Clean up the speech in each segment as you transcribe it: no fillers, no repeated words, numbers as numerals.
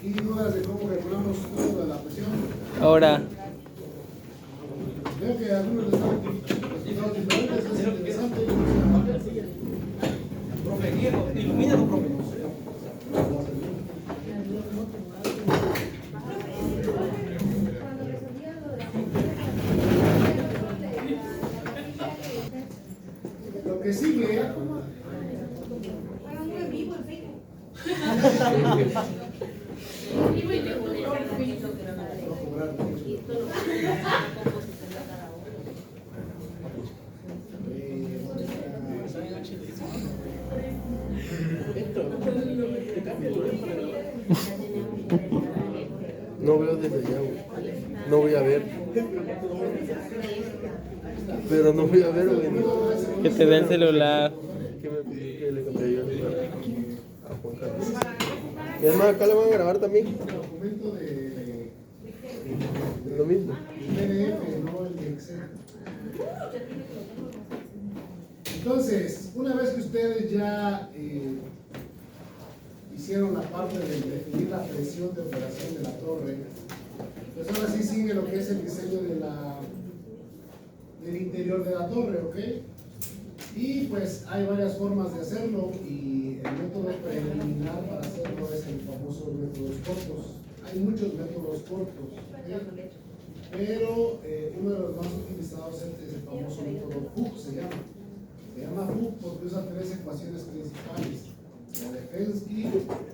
y dudas de cómo regulamos toda la presión. Ahora. Veo que a algunos les están resultados diferentes, es interesante. Profe, Diego, ilumínalo, profe. Lo que sigue. No veo desde allá, güey. No voy a ver. Pero no voy a ver, güey. Que te dé el celular. Que me pedí que le cambié yo el celular a Juan Carlos. Y además acá le van a grabar también. Documento de Lo mismo. PDF, no el de Excel. Entonces, una vez que ustedes ya hicieron la parte de definir la presión de operación de la torre, pues ahora sí sigue lo que es el diseño del interior de la torre, ¿ok? Y pues hay varias formas de hacerlo y el método preliminar para hacerlo es el famoso métodos cortos. Hay muchos métodos cortos, ¿ok? Pero uno de los más utilizados es el famoso método Hooke, se llama. Se llama Hooke porque usa tres ecuaciones principales: la de Fensky,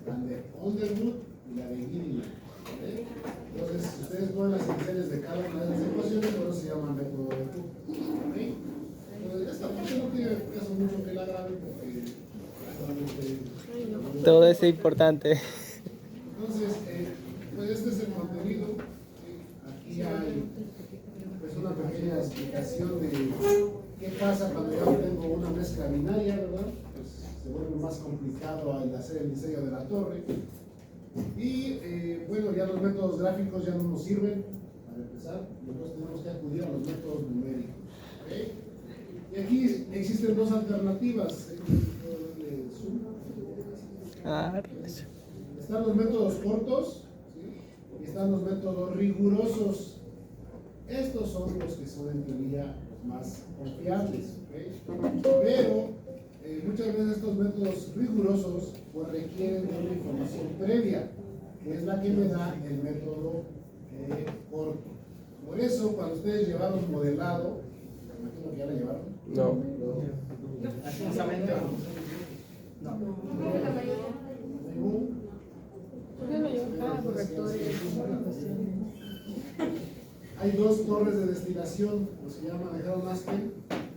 la de Underwood y la de Gilliland. ¿Okay? Entonces, si ustedes ponen las iniciales de cada una de las ecuaciones, por eso se llama método de Hooke. ¿Okay? Entonces, esta parte no tiene caso mucho que la graben porque Todo es importante. entonces, pues este es el contenido. Aquí hay pues una pequeña explicación de qué pasa cuando yo tengo una mezcla binaria, ¿verdad? Pues se vuelve más complicado al hacer el diseño de la torre. Y bueno, ya los métodos gráficos ya no nos sirven para empezar. Nosotros tenemos que acudir a los métodos numéricos. ¿Okay? Y aquí existen dos alternativas. Están los métodos cortos, ¿sí? Y están los métodos rigurosos. Estos son los que son en teoría los más confiables, ¿okay? Pero muchas veces estos métodos rigurosos pues requieren de una información previa, que es la que me da el método corto. Por eso, cuando ustedes llevaron modelado, me imagino que ya la llevaron. No. Lastimosamente, no. Hay dos torres de destilación, como se llama, dejaron Aspen.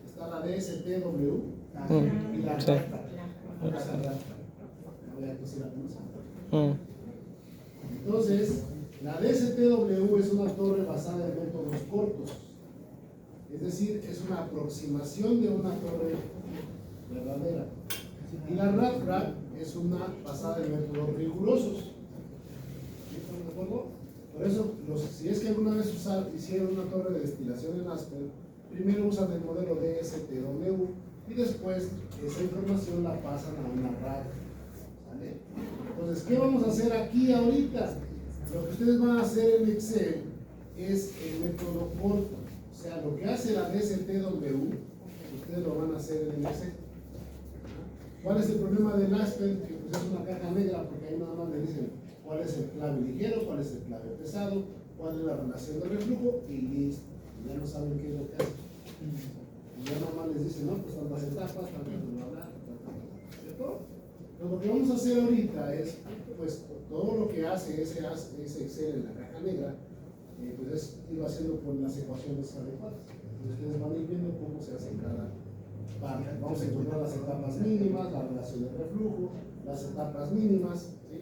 Está la DSTW y la RAFTA. Entonces, la DSTW es una torre basada en métodos cortos. Es decir, es una aproximación de una torre verdadera. Y la RAFTA es una basada en métodos rigurosos. ¿Están de acuerdo? Por eso, si es que alguna vez hicieron una torre de destilación en Aspen, primero usan el modelo DSTW y después esa información la pasan a una RAFTA. ¿Vale? Entonces, ¿qué vamos a hacer aquí ahorita? Lo que ustedes van a hacer en Excel es el método corto. O sea, lo que hace la DSTW, ustedes lo van a hacer en Excel. ¿Cuál es el problema del Aspen? Que pues es una caja negra, porque ahí nada más le dicen cuál es el clave ligero, cuál es el clave pesado, cuál es la relación de reflujo y listo. Ya no saben qué es lo que hace. Y ya nada más les dicen, no, pues tantas etapas, tantas bla bla, ¿cierto? Pero lo que vamos a hacer ahorita es, pues, todo lo que hace ese Excel en la caja negra, pues es ir haciendo con las ecuaciones adecuadas. Ustedes van a ir viendo cómo se hace cada parte. Vamos a encontrar las etapas mínimas, la relación de reflujo, las etapas mínimas, ¿sí?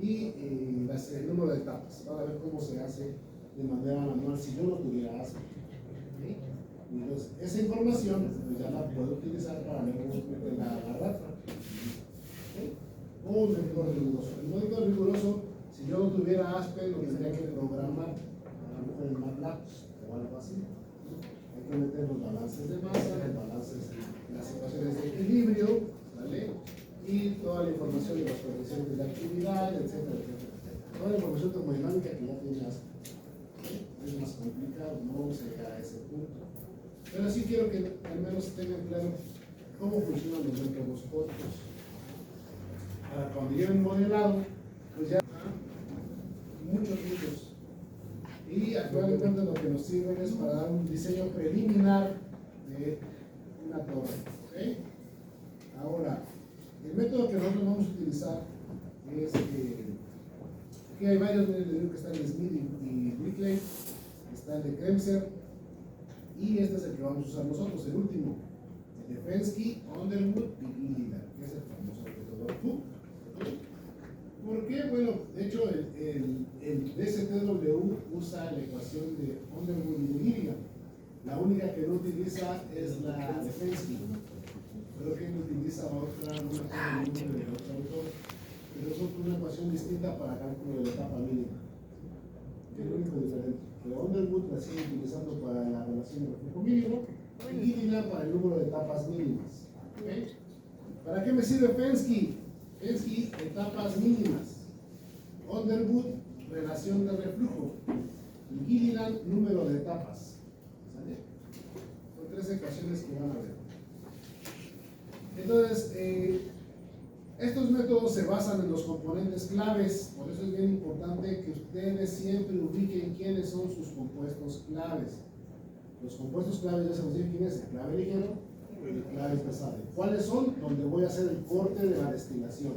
Y el número de etapas. Van a ver cómo se hace de manera manual si yo no tuviera ASP. ¿Sí? Entonces, esa información pues, ya la puedo utilizar para luego meter la RAFTA. ¿Sí? O un método riguroso. El método riguroso, si yo no tuviera ASPE, lo tendría que programar a lo mejor en MATLAB o algo así. Hay que meter los balances de masa, los balances, las ecuaciones de equilibrio, ¿vale? Y toda la información de las condiciones de actividad, etcétera, etcétera, etcétera. toda la información termodinámica que ya tiene aspectos. Es más complicado, no vamos a llegar a ese punto. Pero sí quiero que al menos tengan claro cómo funcionan los métodos cortos. Para cuando lleven modelado, pues ya muchos mitos. Y actualmente lo que nos sirven es para dar un diseño preliminar de una torre. ¿Okay? Ahora, el método que nosotros vamos a utilizar es aquí hay varios, les digo que está el Smith y Brickley, está el de Kremser, y este es el que vamos a usar nosotros, el último, el de Fensky, Underwood y Gilliland, que es el famoso método Cook. ¿Por qué? Bueno, de hecho el DSTW usa la ecuación de Underwood y de Gilliland. La única que no utiliza es la de Fensky. Creo que él utiliza otra, no me acuerdo el nombre de otro autor, pero es una ecuación distinta para cálculo de la etapa mínima. Es lo único diferente. Pero Underwood la sigue utilizando para la relación de reflejo mínimo y Gilliland para el número de etapas mínimas. ¿Okay? ¿Para qué me sirve Fensky? Fensky, etapas mínimas. Underwood, relación de reflujo. Y Gilliland, número de etapas. ¿Sale? Son tres ecuaciones que van a ver. Entonces, estos métodos se basan en los componentes claves, por eso es bien importante que ustedes siempre ubiquen quiénes son sus compuestos claves. Los compuestos claves ya se nos dice quién es, el clave ligero y el clave pesado. ¿Cuáles son? Donde voy a hacer el corte de la destilación.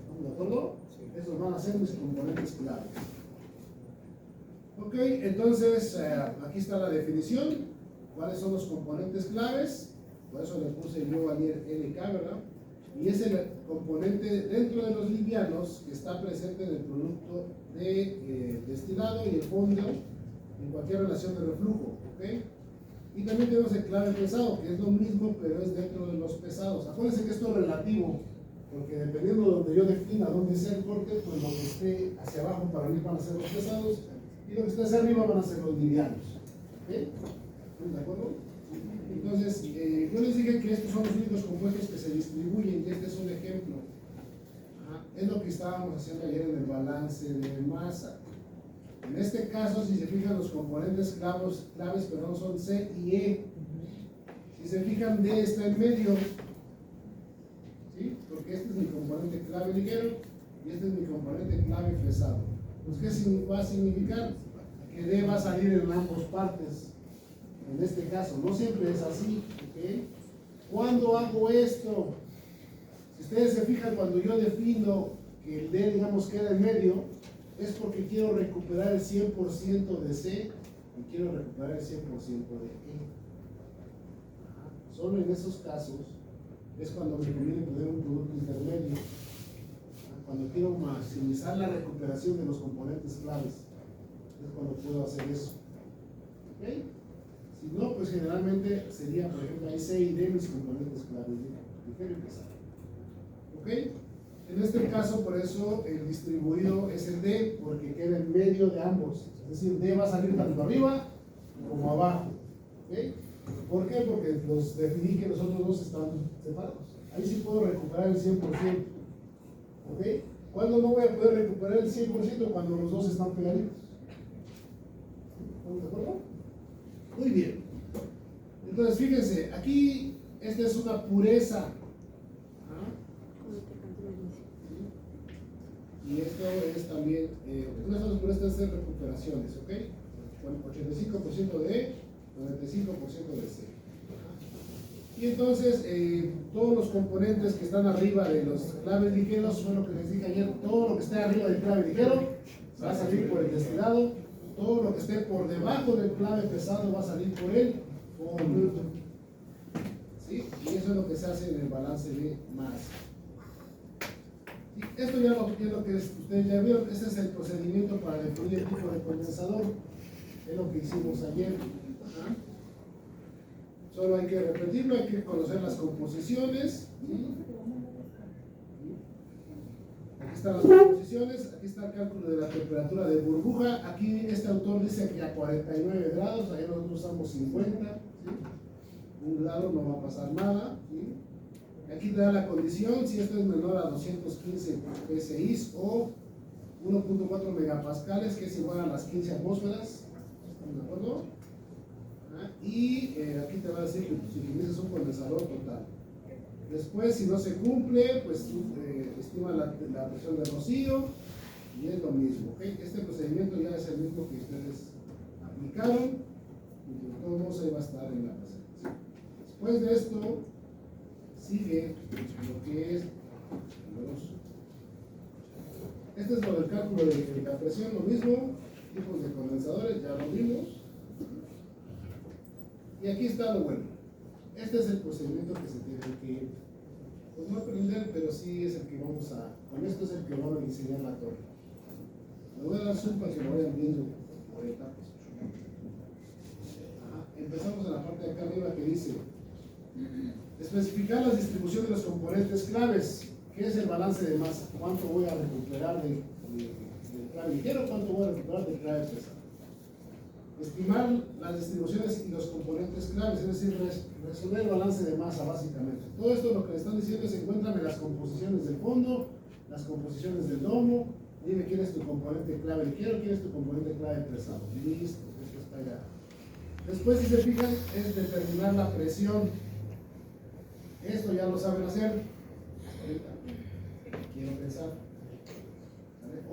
¿Estamos de acuerdo? Esos van a ser mis componentes claves. Ok, entonces aquí está la definición. ¿Cuáles son los componentes claves? Por eso le puse yo ayer LK, ¿verdad? Y es el componente dentro de los livianos que está presente en el producto de destilado y el fondo en cualquier relación de reflujo. ¿Okay? Y también tenemos el clave pesado, que es lo mismo, pero es dentro de los pesados. Acuérdense que esto es relativo, porque dependiendo de donde yo defina dónde sea el corte, pues lo que esté hacia abajo para mí van a ser los pesados y lo que esté hacia arriba van a ser los livianos. ¿Okay? ¿Están de acuerdo? Entonces, yo les dije que estos son los únicos compuestos que se distribuyen y este es un ejemplo. Es lo que estábamos haciendo ayer en el balance de masa. En este caso, si se fijan, los componentes claves perdón, son C y E. Si se fijan, D está en medio, ¿sí? Porque este es mi componente clave ligero y este es mi componente clave pesado. Pues, ¿qué va a significar? Que D va a salir en ambas partes. En este caso, no siempre es así. ¿Okay? ¿Cuándo hago esto? Si ustedes se fijan, cuando yo defino que el D, digamos, queda en medio, es porque quiero recuperar el 100% de C y quiero recuperar el 100% de E. Solo en esos casos es cuando me conviene poner un producto intermedio. Cuando quiero maximizar la recuperación de los componentes claves, es cuando puedo hacer eso. ¿Okay? Si no, pues generalmente sería, por ejemplo, ahí C y D mis componentes claves, ligero y pesado. ¿Ok? En este caso, por eso el distribuido es el D, porque queda en medio de ambos. Es decir, D va a salir tanto arriba como abajo. ¿Ok? ¿Por qué? Porque los definí que los otros dos están separados. Ahí sí puedo recuperar el 100%. ¿Ok? ¿Cuándo no voy a poder recuperar el 100%? Cuando los dos están pegaditos. ¿Estamos de acuerdo? Muy bien. Entonces, fíjense, aquí esta es una pureza. Y esto es también, una de las purezas es recuperaciones, ¿ok? Bueno, 85% de E, 95% de C. Y entonces, todos los componentes que están arriba de los claves ligeros, fue lo que les dije ayer, todo lo que esté arriba del clave ligero va a salir por el destilado. Todo lo que esté por debajo del clave pesado va a salir por el fondo. ¿Sí? Y eso es lo que se hace en el balance de masa. ¿Sí? Esto ya lo que ustedes ya vieron, este es el procedimiento para definir el tipo de condensador. Es lo que hicimos ayer. ¿Ah? Solo hay que repetirlo, hay que conocer las composiciones. ¿Sí? Aquí están las composiciones, aquí está el cálculo de la temperatura de burbuja. Aquí este autor dice que a 49 grados, ahí nosotros usamos 50. ¿Sí? 1 grado no va a pasar nada. ¿Sí? Aquí te da la condición, si esto es menor a 215 PSI o 1.4 megapascales, que es igual a las 15 atmósferas. ¿Estamos de acuerdo? Y aquí te va a decir que si utilizas un condensador total. Después, si no se cumple, pues estima la presión de rocío y es lo mismo. ¿Okay? Este procedimiento ya es el mismo que ustedes aplicaron y de todos modos ahí va a estar en la presentación. Después de esto, sigue lo que es número 2. Este es lo del cálculo de la presión, lo mismo, tipos de condensadores, ya lo vimos. Y aquí está lo bueno. Este es el procedimiento que se tiene que, pues no aprender, pero sí es el que vamos a, con esto es el que vamos a diseñar la torre. Le voy a dar zoom para que lo vayan viendo por etapas. Empezamos en la parte de acá arriba que dice especificar la distribución de los componentes claves. ¿Qué es el balance de masa? ¿Cuánto voy a recuperar del clave ligero? ¿Cuánto voy a recuperar del clave pesado? Estimar las distribuciones y los componentes claves, es decir, resolver el balance de masa básicamente. Todo esto lo que le están diciendo se encuentran en las composiciones del fondo, las composiciones del domo. Dime quién es tu componente clave ligero, quién es tu componente clave pesado. Listo, esto está allá. Después, si se fijan, es determinar la presión. Esto ya lo saben hacer. Ahorita quiero pensar.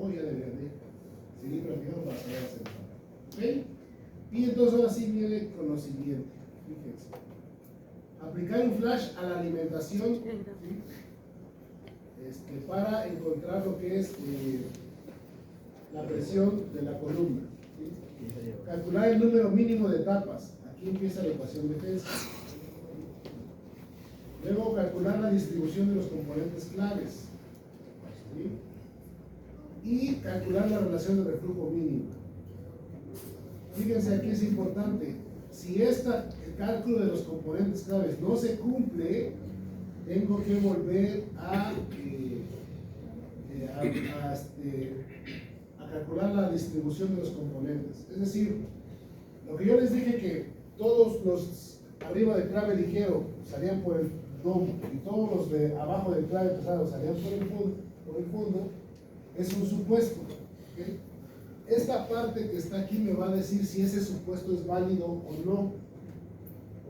Hoy ya debería de seguir practicando para saber hacerlo. ¿Ok? Y entonces ahora sí viene con lo siguiente. Fíjense. Aplicar un flash a la alimentación, ¿sí? Para encontrar lo que es la presión de la columna. ¿Sí? Calcular el número mínimo de etapas. Aquí empieza la ecuación de Fensky. Luego calcular la distribución de los componentes claves. ¿Sí? Y calcular la relación de reflujo mínimo. Fíjense, aquí es importante. Si el cálculo de los componentes claves no se cumple, tengo que volver a calcular la distribución de los componentes. Es decir, lo que yo les dije que todos los arriba del clave ligero salían por el domo y todos los de abajo del clave pesado salían por el fondo, es un supuesto. ¿Okay? Esta parte que está aquí me va a decir si ese supuesto es válido o no.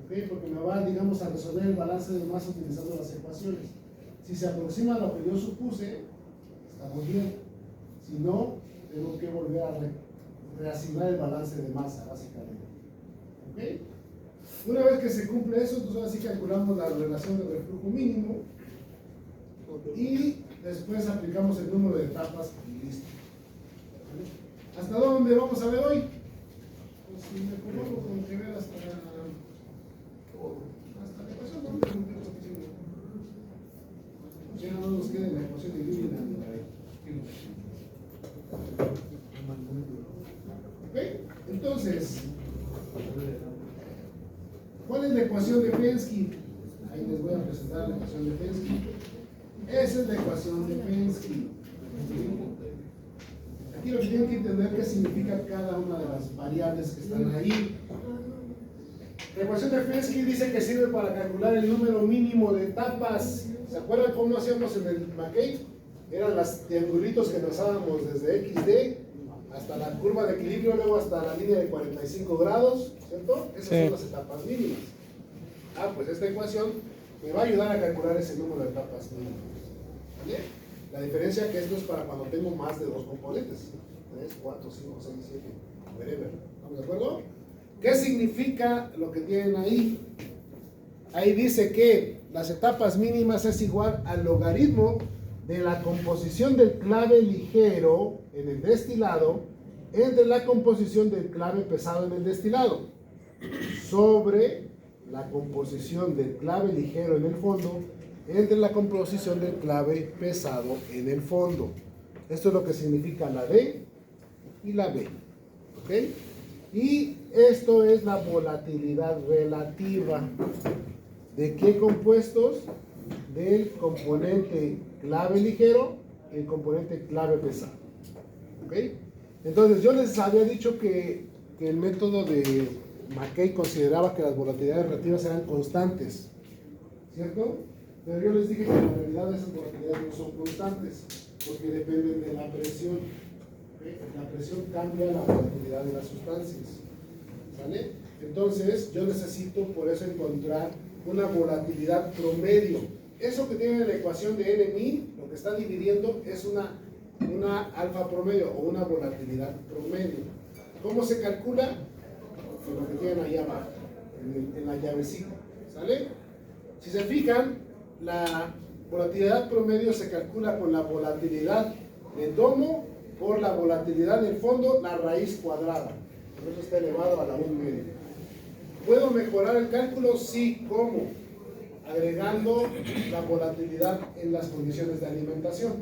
¿Okay? Porque me va, digamos, a resolver el balance de masa utilizando las ecuaciones. Si se aproxima a lo que yo supuse, estamos bien. Si no, tengo que volver a reasignar el balance de masa, básicamente. ¿Okay? Una vez que se cumple eso, entonces ahora sí calculamos la relación de reflujo mínimo y después aplicamos el número de etapas y listo. ¿Hasta dónde vamos a ver hoy? Pues si me pongo con que ver hasta la ecuación, ¿no? Ya no nos queda la ecuación de Lewis. ¿Ok? Entonces, ¿cuál es la ecuación de Fensky? Ahí les voy a presentar la ecuación de Fensky. Esa es la ecuación de Fensky. Aquí lo que tienen que entender qué significa cada una de las variables que están ahí. La ecuación de Fensky dice que sirve para calcular el número mínimo de etapas. ¿Se acuerdan cómo hacíamos en el McCabe? Eran los triangulitos que trazábamos desde XD hasta la curva de equilibrio, luego hasta la línea de 45 grados, ¿cierto? Esas son las etapas mínimas. Pues esta ecuación me va a ayudar a calcular ese número de etapas mínimas. ¿Vale? La diferencia es que esto es para cuando tengo más de dos componentes. 3, 4, 5, 6, 7, whatever. ¿Estamos de acuerdo? ¿Qué significa lo que tienen ahí? Ahí dice que las etapas mínimas es igual al logaritmo de la composición del clave ligero en el destilado entre la composición del clave pesado en el destilado sobre la composición del clave ligero en el fondo entre la composición del clave pesado en el fondo. Esto es lo que significa la D y la B. ¿Ok? Y esto es la volatilidad relativa. ¿De qué compuestos? Del componente clave ligero y el componente clave pesado. ¿Ok? Entonces yo les había dicho que el método de McKay consideraba que las volatilidades relativas eran constantes, ¿cierto? Pero yo les dije que en realidad esas volatilidades no son constantes porque dependen de la presión. La presión cambia la volatilidad de las sustancias. ¿Sale? Entonces, yo necesito por eso encontrar una volatilidad promedio. Eso que tiene en la ecuación de N-min, lo que está dividiendo es una alfa promedio o una volatilidad promedio. ¿Cómo se calcula? Con lo que tienen ahí abajo, en la llavecita. ¿Sale? Si se fijan, la volatilidad promedio se calcula con la volatilidad del domo por la volatilidad del fondo, la raíz cuadrada. Por eso está elevado a la 1/2. ¿Puedo mejorar el cálculo? Sí. ¿Cómo? Agregando la volatilidad en las condiciones de alimentación.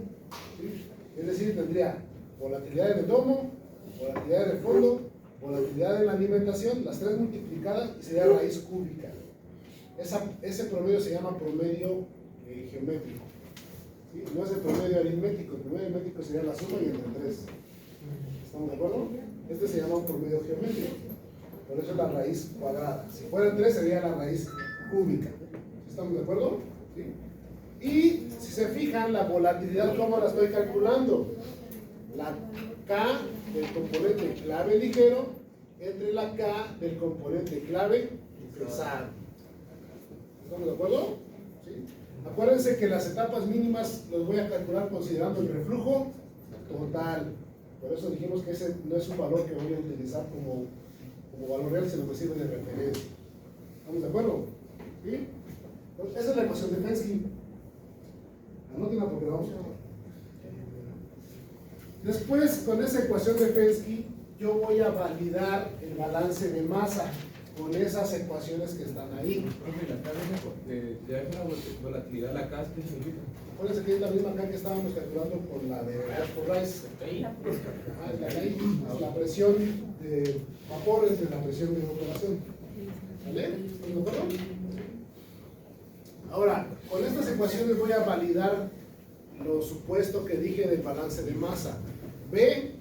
¿Sí? Es decir, tendría volatilidad en el domo, volatilidad en el fondo, volatilidad en la alimentación, las tres multiplicadas y sería raíz cúbica. Ese promedio se llama promedio geométrico. ¿Sí? No es el promedio aritmético, el promedio aritmético sería la suma y entre 3. ¿Estamos de acuerdo? Este se llama un promedio geométrico. Por eso es la raíz cuadrada. Si fueran 3 sería la raíz cúbica. ¿Estamos de acuerdo? ¿Sí? Y si se fijan, la volatilidad, ¿cómo la estoy calculando? La K del componente clave ligero entre la K del componente clave pesado. ¿Estamos de acuerdo? ¿Sí? Acuérdense que las etapas mínimas las voy a calcular considerando el reflujo total. Por eso dijimos que ese no es un valor que voy a utilizar como valor real, sino que sirve de referencia. ¿Estamos de acuerdo? ¿Sí? Entonces, esa es la ecuación de Fensky. Anótenla porque la vamos a ver. Después, con esa ecuación de Fensky, yo voy a validar el balance de masa con esas ecuaciones que están ahí. Profe, la K de alguna volatilidad, la K, ¿qué significa? Acuérdense que es la misma acá que estábamos calculando con la de gas por Rice. La presión de vapor entre la presión de evaporación. ¿Vale? ¿Estamos de acuerdo? Ahora, con estas ecuaciones voy a validar lo supuesto que dije del balance de masa. B,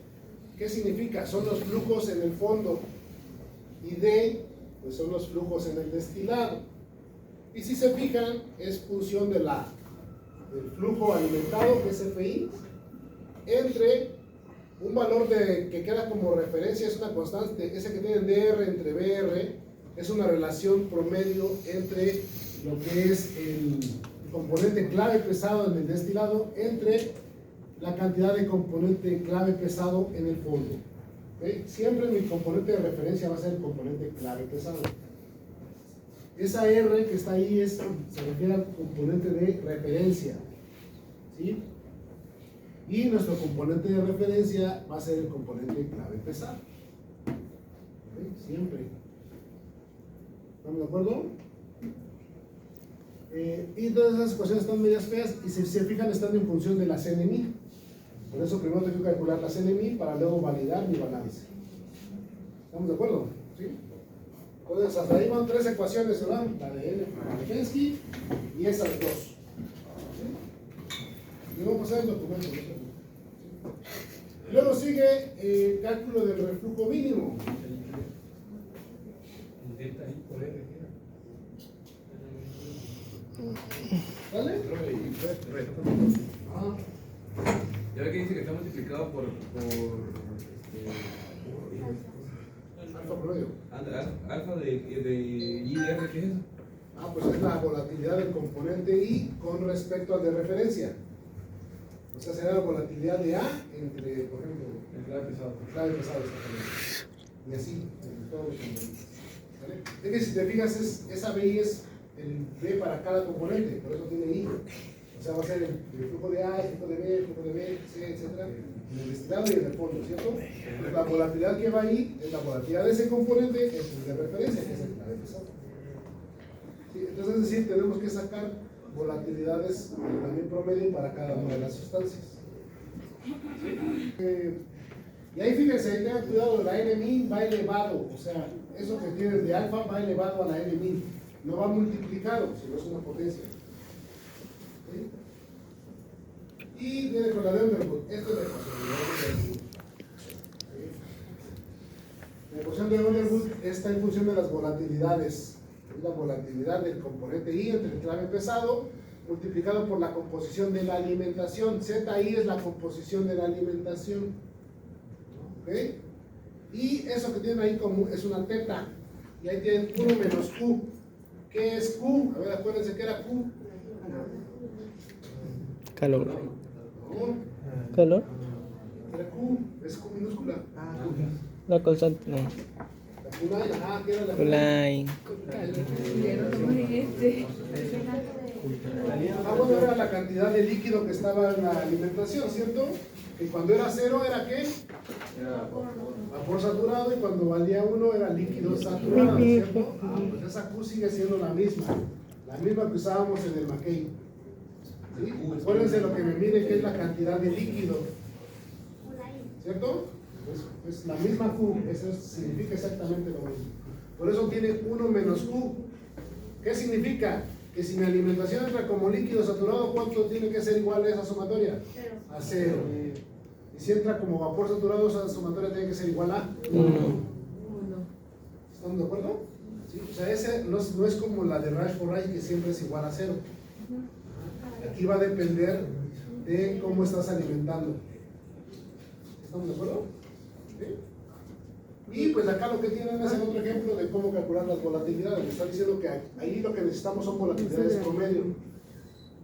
¿qué significa? Son los flujos en el fondo. Y D, pues son los flujos en el destilado. Y si se fijan, es función del flujo alimentado, que es FI, entre un valor que queda como referencia, es una constante, ese que tiene DR entre BR, es una relación promedio entre lo que es el componente clave pesado en el destilado entre la cantidad de componente clave pesado en el fondo. ¿Okay? Siempre mi componente de referencia va a ser el componente clave pesado. Esa R que está ahí se refiere al componente de referencia. ¿Sí? Y nuestro componente de referencia va a ser el componente clave pesado. ¿Okay? Siempre. ¿Estamos de acuerdo? Y todas esas ecuaciones están medias feas y si se fijan están en función de las NMI. Por eso primero tengo que calcular las NMI para luego validar mi balance. ¿Estamos de acuerdo? ¿Sí? Entonces hasta ahí van 3 ecuaciones, ¿verdad? La de Fensky y esas 2. ¿Sí? Y vamos a pasar el documento. ¿Sí? Luego sigue el cálculo del reflujo mínimo. ¿Vale? Ah. Ya ve que dice que está multiplicado por Alfa promedio. alfa de IR, ¿qué es eso? Ah, pues es la volatilidad del componente I con respecto al de referencia. O sea, será la volatilidad de A entre, por ejemplo, El clave pesado. el clave pesado, exactamente. Y así, en todos los componentes. ¿Vale? Es que si te fijas, esa BI es el B para cada componente, por eso tiene I. O sea, va a ser el flujo de A, el flujo de B, el flujo de B, C, etc. En el destilado y en el fondo, ¿cierto? Entonces, la volatilidad que va ahí es la volatilidad de ese componente, es el de referencia, que es el clave pesado. Sí, entonces, es decir, tenemos que sacar volatilidades también promedio para cada una de las sustancias. Y ahí fíjense, tengan cuidado, la N-min va elevado, o sea, eso que tienen de alfa va elevado a la N-min, no va multiplicado, sino es una potencia. ¿Sí? Y viene con la de Underwood, esta es la ecuación de Underwood. La ecuación de Underwood está en función de las volatilidades. Es la volatilidad del componente I entre el clave pesado multiplicado por la composición de la alimentación. ZI es la composición de la alimentación. ¿ok? Y eso que tienen ahí como es una teta. Y ahí tienen 1 menos Q. ¿Qué es Q? A ver, acuérdense que era Q. Calor. No, ¿Calor? era Q, es Q minúscula. La constante, no. La Q-line, ajá, ¿qué era la Line. Bueno, era la cantidad de líquido que estaba en la alimentación, ¿cierto? Y cuando era 0 era ¿qué? Vapor saturado, y cuando valía 1 era líquido saturado, ¿cierto? Pues esa Q sigue siendo la misma que usábamos en el McKay. ¿Sí? Acuérdense lo que me mide, que es la cantidad de líquido, ¿cierto? Es la misma Q, eso significa exactamente lo mismo. Por eso tiene 1 menos Q. ¿Qué significa? Que si mi alimentación entra como líquido saturado, ¿cuánto tiene que ser igual a esa sumatoria? A 0. Y si entra como vapor saturado, esa sumatoria tiene que ser igual a 1. ¿Estamos de acuerdo? ¿Sí? O sea, ese no es como la de Rash por Rash, que siempre es igual a 0. Aquí va a depender de cómo estás alimentando. ¿Estamos de acuerdo? ¿Sí? Y pues acá lo que tienen es el otro ejemplo de cómo calcular las volatilidades. Me está diciendo que ahí lo que necesitamos son volatilidades promedio.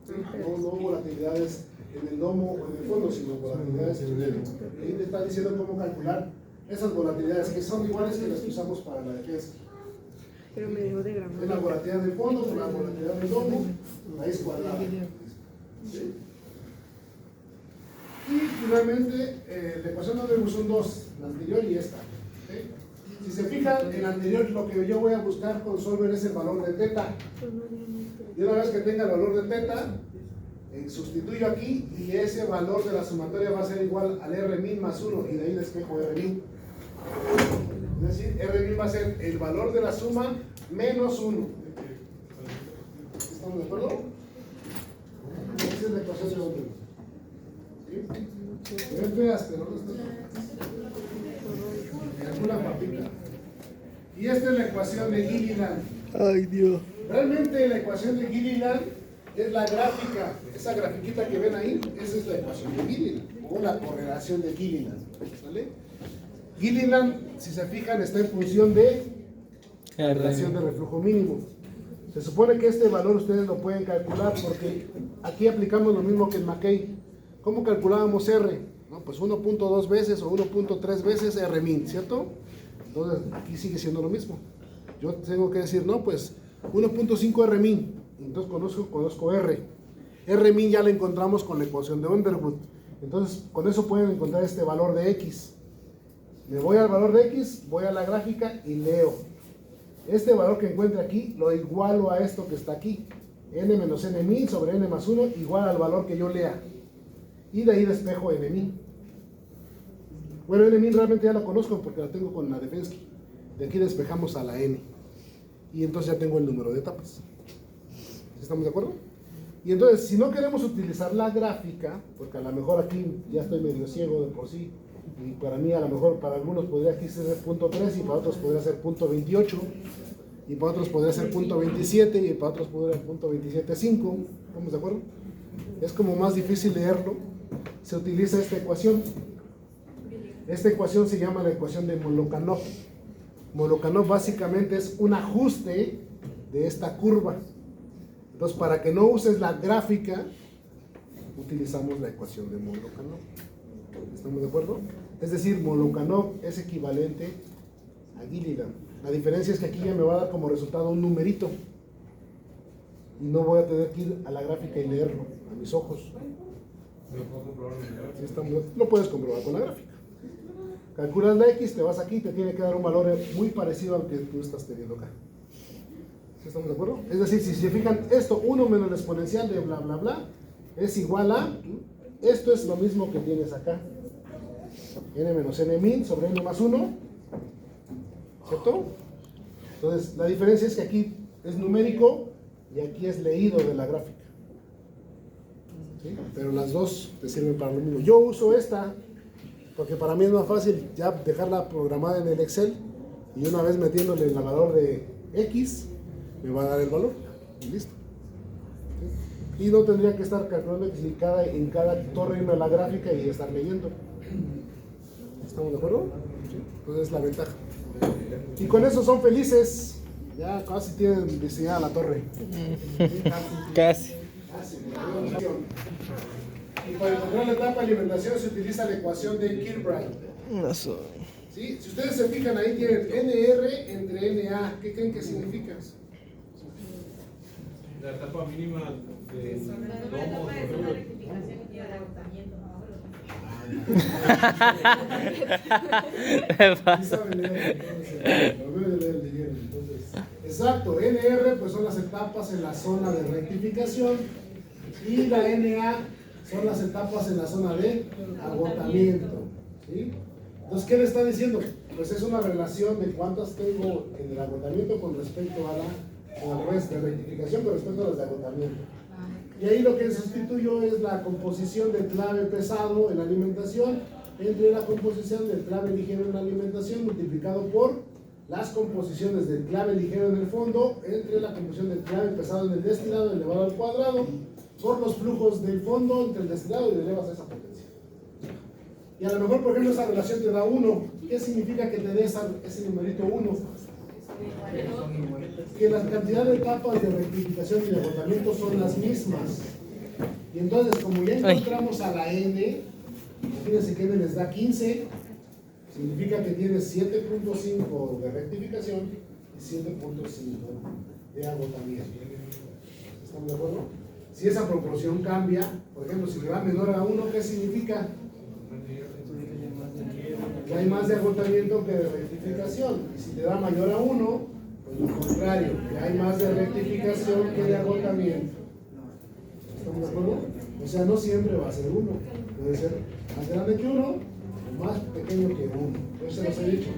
No volatilidades en el domo o en el fondo, sino volatilidades promedio. Y ahí te está diciendo cómo calcular esas volatilidades que son iguales que las que usamos para la defensa. Pero me dejó de grabar. Es la volatilidad del fondo con la volatilidad del domo, raíz cuadrada. ¿Sí? Y finalmente, la ecuación donde son dos, la anterior y esta. ¿Sí? Si se fijan, en la anterior lo que yo voy a buscar con Solver es el valor de teta. Y una vez que tenga el valor de teta, sustituyo aquí y ese valor de la sumatoria va a ser igual al R min más 1 y de ahí despejo R min. Es decir, R min va a ser el valor de la suma menos 1. ¿Estamos de acuerdo? Esa es la ecuación de Solver. ¿Sí? Ven feas, pero no están. Una papita. Y esta es la ecuación de Gilliland. Ay, Dios. Realmente la ecuación de Gilliland es la gráfica, esa grafiquita que ven ahí, esa es la ecuación de Gilliland, o la correlación de Gilliland. ¿Vale? Gilliland, si se fijan, está en función de la relación de reflujo mínimo. Se supone que este valor ustedes lo pueden calcular porque aquí aplicamos lo mismo que en McKay. ¿Cómo calculábamos R? ¿No? Pues 1.2 veces o 1.3 veces R min, ¿cierto? Entonces aquí sigue siendo lo mismo. Yo tengo que decir, no, pues 1.5 R min. Entonces conozco R. R min ya la encontramos con la ecuación de Underwood. Entonces con eso pueden encontrar este valor de X. Me voy al valor de X, voy a la gráfica y leo. Este valor que encuentre aquí lo igualo a esto que está aquí. N menos N min sobre N más 1 igual al valor que yo lea. Y de ahí despejo N min. Bueno, N min realmente ya la conozco porque la tengo con la Defensky. De aquí despejamos a la N. Y entonces ya tengo el número de etapas. ¿Estamos de acuerdo? Y entonces, si no queremos utilizar la gráfica, porque a lo mejor aquí ya estoy medio ciego de por sí, y para mí a lo mejor para algunos podría aquí ser punto 3 y para otros podría ser punto 28, y para otros podría ser punto 27 y para otros podría ser punto 27.5. ¿Estamos de acuerdo? Es como más difícil leerlo. Se utiliza esta ecuación. Esta ecuación se llama la ecuación de Molokhanov. Molokhanov básicamente es un ajuste de esta curva. Entonces, para que no uses la gráfica, utilizamos la ecuación de Molokhanov. ¿Estamos de acuerdo? Es decir, Molokhanov es equivalente a Gilliland. La diferencia es que aquí ya me va a dar como resultado un numerito. Y no voy a tener que ir a la gráfica y leerlo a mis ojos. Lo puedes comprobar con la gráfica. Calculas la X, te vas aquí y te tiene que dar un valor muy parecido al que tú estás teniendo acá. ¿Sí estamos de acuerdo? Es decir, si se fijan, esto 1 menos la exponencial de bla bla bla es igual a, esto es lo mismo que tienes acá, N menos N min sobre N más 1, ¿cierto? Entonces, la diferencia es que aquí es numérico y aquí es leído de la gráfica. ¿Sí? Pero las dos te sirven para lo mismo. Yo uso esta porque para mí es más fácil ya dejarla programada en el Excel y una vez metiéndole el valor de X me va a dar el valor y listo. ¿Sí? Y no tendría que estar calculando X en cada torre irme a la gráfica y estar leyendo. ¿Estamos de acuerdo? Sí. Pues es la ventaja. Y con eso son felices. Ya casi tienen diseñada la torre. Casi. Y para encontrar la etapa de alimentación se utiliza la ecuación de Kilbride. No soy. ¿Sí? Si ustedes se fijan ahí tienen NR entre NA. ¿Qué creen que significa? La etapa mínima de domo. Sí saben leer, entonces, lo deben de leer el dinero, entonces. Exacto, NR pues son las etapas en la zona de rectificación y la NA son las etapas en la zona de agotamiento. ¿Sí? Entonces, ¿qué le está diciendo? Pues es una relación de cuántas tengo en el agotamiento con respecto a al revés, de rectificación con respecto a las de agotamiento. Y ahí lo que sustituyo es la composición del clave pesado en la alimentación entre la composición del clave ligero en la alimentación multiplicado por las composiciones del clave ligero en el fondo entre la composición del clave pesado en el destilado elevado al cuadrado por los flujos del fondo entre el destilado y le elevas a esa potencia. Y a lo mejor, por ejemplo, esa relación te da 1. ¿Qué significa que te dé ese numerito 1? Que la cantidad de etapas de rectificación y de agotamiento son las mismas. Y entonces, como ya encontramos a la N, fíjense que N les da 15, significa que tienes 7.5 de rectificación y 7.5 de agotamiento. ¿Estamos de acuerdo? Si esa proporción cambia, por ejemplo, si le va menor a 1, ¿qué significa? Que hay más de agotamiento que de rectificación. Y si te da mayor a 1, pues lo contrario, que hay más de rectificación que de agotamiento. ¿Estamos de acuerdo? O sea, no siempre va a ser 1. Puede ser más grande que 1 o más pequeño que 1. Yo se los he dicho.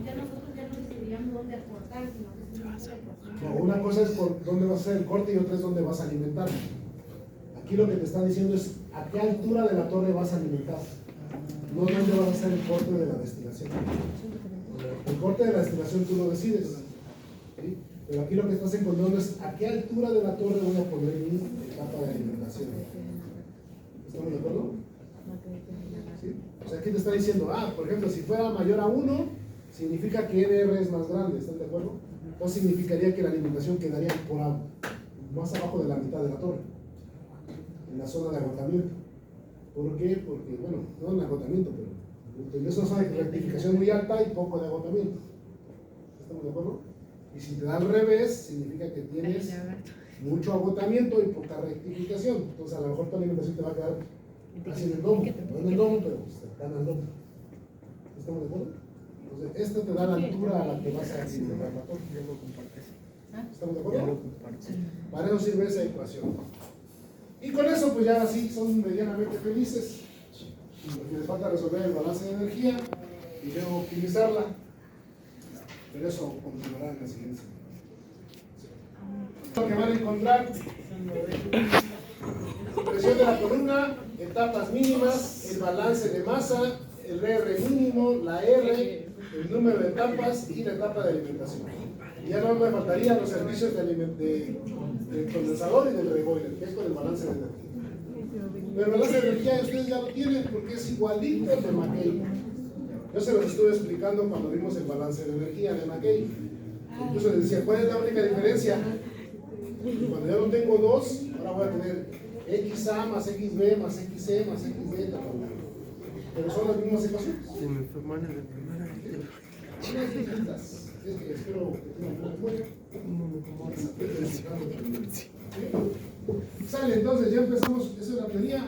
Ya nosotros ya no decidiríamos dónde aportar, sino que No, una cosa es por dónde vas a hacer el corte y otra es dónde vas a alimentar. Aquí lo que te está diciendo es a qué altura de la torre vas a alimentar. No dónde vas a hacer el corte de la destilación. El corte de la destilación tú lo decides. ¿Sí? Pero aquí lo que estás encontrando es a qué altura de la torre voy a poner mi etapa de alimentación. ¿Estamos de acuerdo? ¿Sí? O sea, aquí te está diciendo, por ejemplo, si fuera mayor a 1, significa que NR es más grande, ¿están de acuerdo? O significaría que la alimentación quedaría más abajo de la mitad de la torre, en la zona de agotamiento. ¿Por qué? Porque, bueno, no en agotamiento, pero es una zona de rectificación muy alta y poco de agotamiento. ¿Estamos de acuerdo? Y si te da al revés, significa que tienes mucho agotamiento y poca rectificación. Entonces, a lo mejor tu alimentación te va a quedar así en el domo. No en el domo, pero cercana al domo. ¿Estamos de acuerdo? Entonces, esto te da la altura a la que vas a alimentar la torre. ¿Estamos de acuerdo? Para eso sirve esa ecuación. Y con eso, pues ya así son medianamente felices. Lo que les falta resolver el balance de energía y luego optimizarla. Pero eso continuará en la siguiente. Lo que van a encontrar: presión de la columna, etapas mínimas, el balance de masa, el R mínimo, la R, el número de etapas y la etapa de alimentación. Y ya no me faltarían los servicios del condensador y del reboiler, que es con el balance de energía. Pero el balance de energía ustedes ya lo tienen porque es igualito al de Mackey. Yo se los estuve explicando cuando vimos el balance de energía de Mackey. Incluso les decía, ¿cuál es la única diferencia? Cuando ya no tengo 2, ahora voy a tener XA más XB más XC más XD. Pero son las mismas ecuaciones. Se me fue mal en la primera. Unas distintas. Espero que tengan buena memoria. Sale, entonces ya empezamos. Esa es la teoría.